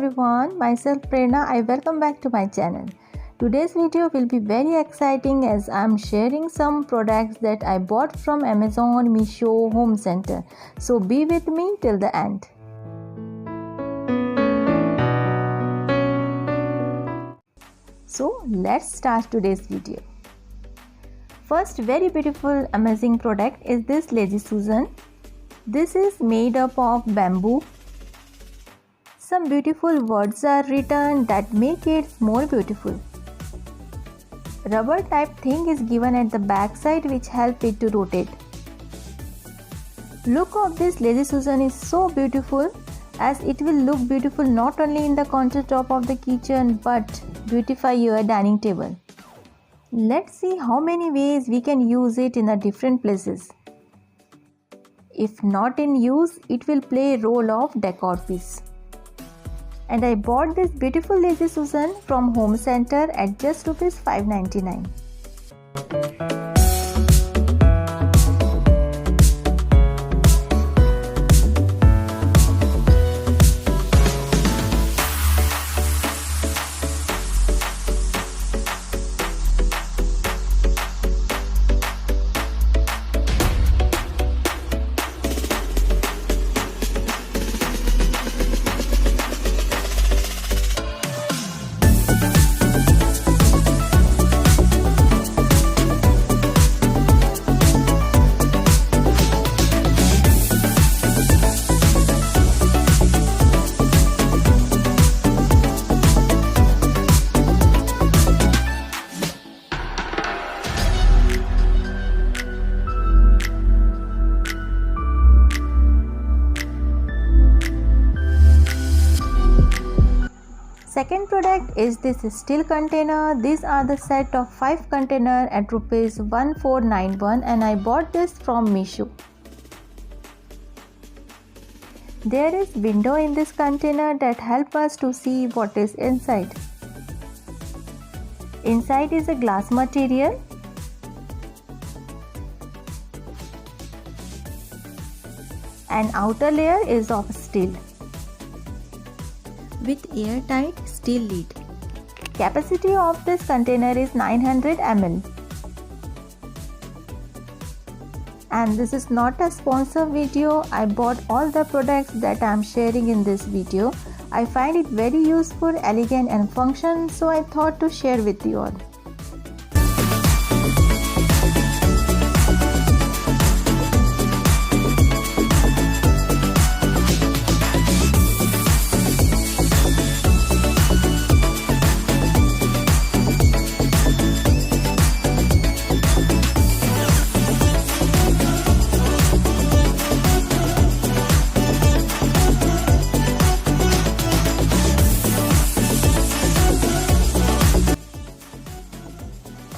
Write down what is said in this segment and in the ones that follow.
everyone, myself Prerna. I welcome back to my channel. Today's video will be very exciting as I am sharing some products that I bought from Amazon, Meesho, Home Center. So be with me till the end. So let's start today's video. First very beautiful amazing product is this Lazy Susan. This is made up of bamboo. Some beautiful words are written that make it more beautiful. Rubber type thing is given at the back side which help it to rotate. Look of this Lazy Susan is so beautiful as it will look beautiful not only in the countertop of the kitchen but beautify your dining table. Let's see how many ways we can use it in the different places. If not in use, it will play a role of decor piece. And I bought this beautiful Lazy Susan from Home Center at just Rs 5.99. Second product is this steel container. These are the set of 5 container at Rs 1491 and I bought this from Meesho. There is window in this container that help us to see what is inside. Inside is a glass material. And outer layer is of steel with airtight steel lid. Capacity of this container is 900 ml. And this is not a sponsor video. I bought all the products that I am sharing in this video. I find it very useful, elegant and function, so I thought to share with you all.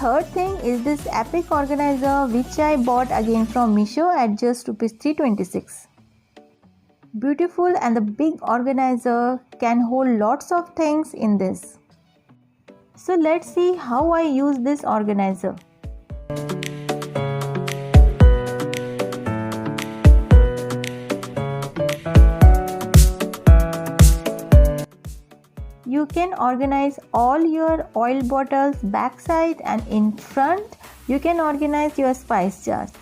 Third thing is this epic organizer which I bought again from Meesho at just Rs 326. Beautiful, and the big organizer can hold lots of things in this. So let's see how I use this organizer. You can organize all your oil bottles backside, and in front you can organize your spice jars.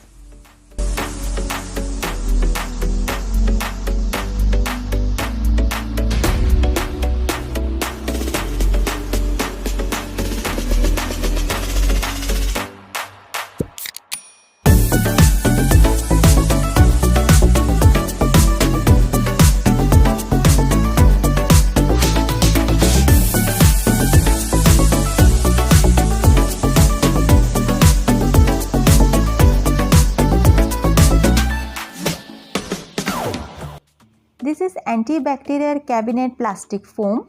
This is antibacterial cabinet plastic foam.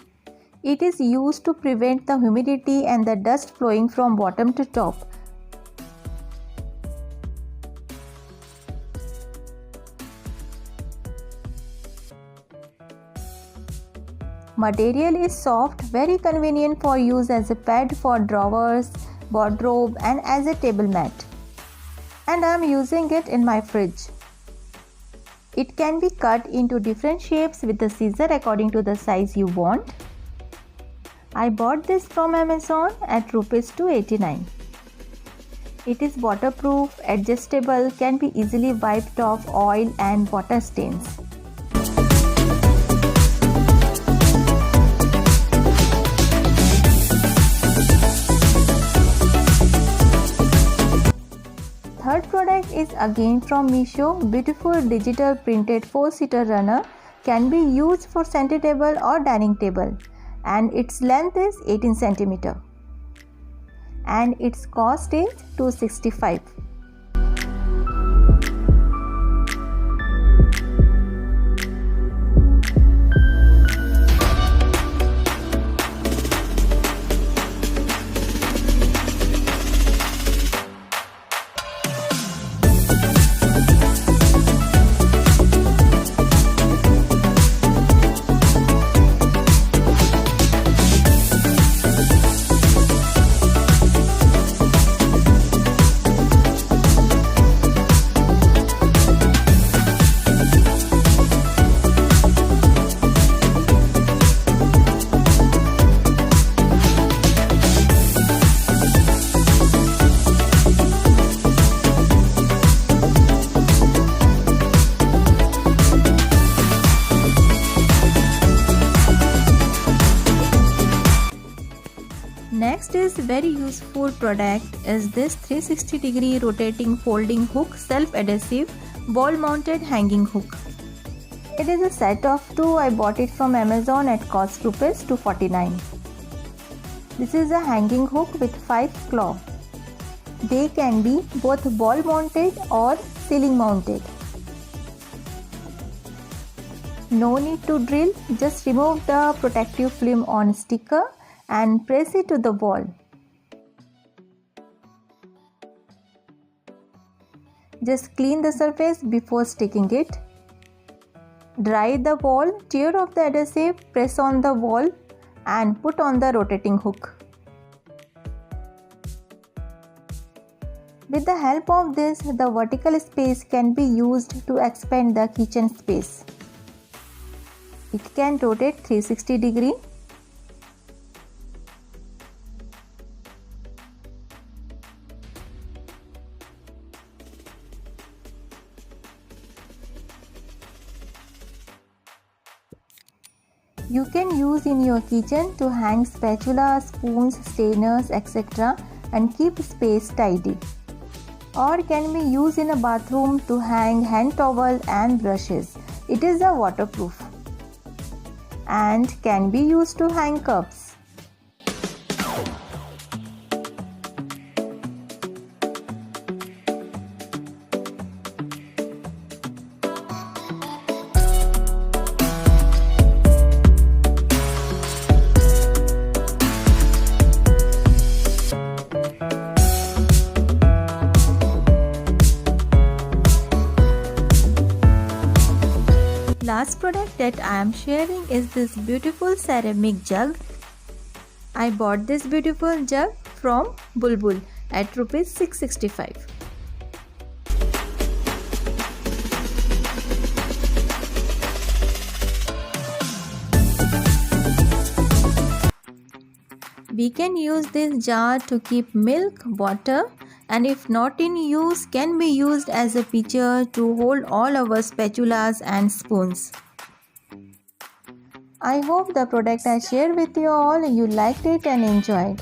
It is used to prevent the humidity and the dust flowing from bottom to top. Material is soft, very convenient for use as a pad for drawers, wardrobe and as a table mat. And I am using it in my fridge. It can be cut into different shapes with the scissor according to the size you want. I bought this from Amazon at Rs 289. It is waterproof, adjustable, can be easily wiped off oil and water stains. Third product is again from Meesho. Beautiful digital printed 4-seater runner, can be used for center table or dining table, and its length is 18 cm and its cost is $265. Next is very useful product is this 360-degree rotating folding hook self-adhesive wall mounted hanging hook. It is a set of 2. I bought it from Amazon at cost Rs 249. This is a hanging hook with 5 claws. They can be both wall mounted or ceiling mounted. No need to drill, just remove the protective film on sticker and press it to the wall. Just clean the surface before sticking it. Dry the wall, tear off the adhesive, press on the wall and put on the rotating hook. With the help of this, the vertical space can be used to expand the kitchen space. It can rotate 360 degrees. You can use in your kitchen to hang spatulas, spoons, strainers, etc. and keep space tidy. Or can be used in a bathroom to hang hand towel and brushes. It is a waterproof and can be used to hang cups. Last product that I am sharing is this beautiful ceramic jug. I bought this beautiful jug from Bulbul at Rs 665. We can use this jar to keep milk, water, and if not in use, can be used as a pitcher to hold all our spatulas and spoons. I hope the product I shared with you all you liked it and enjoyed.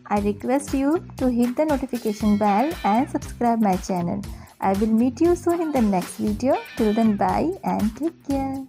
I request you to hit the notification bell and subscribe my channel. I will meet you soon in the next video. Till then, bye and take care.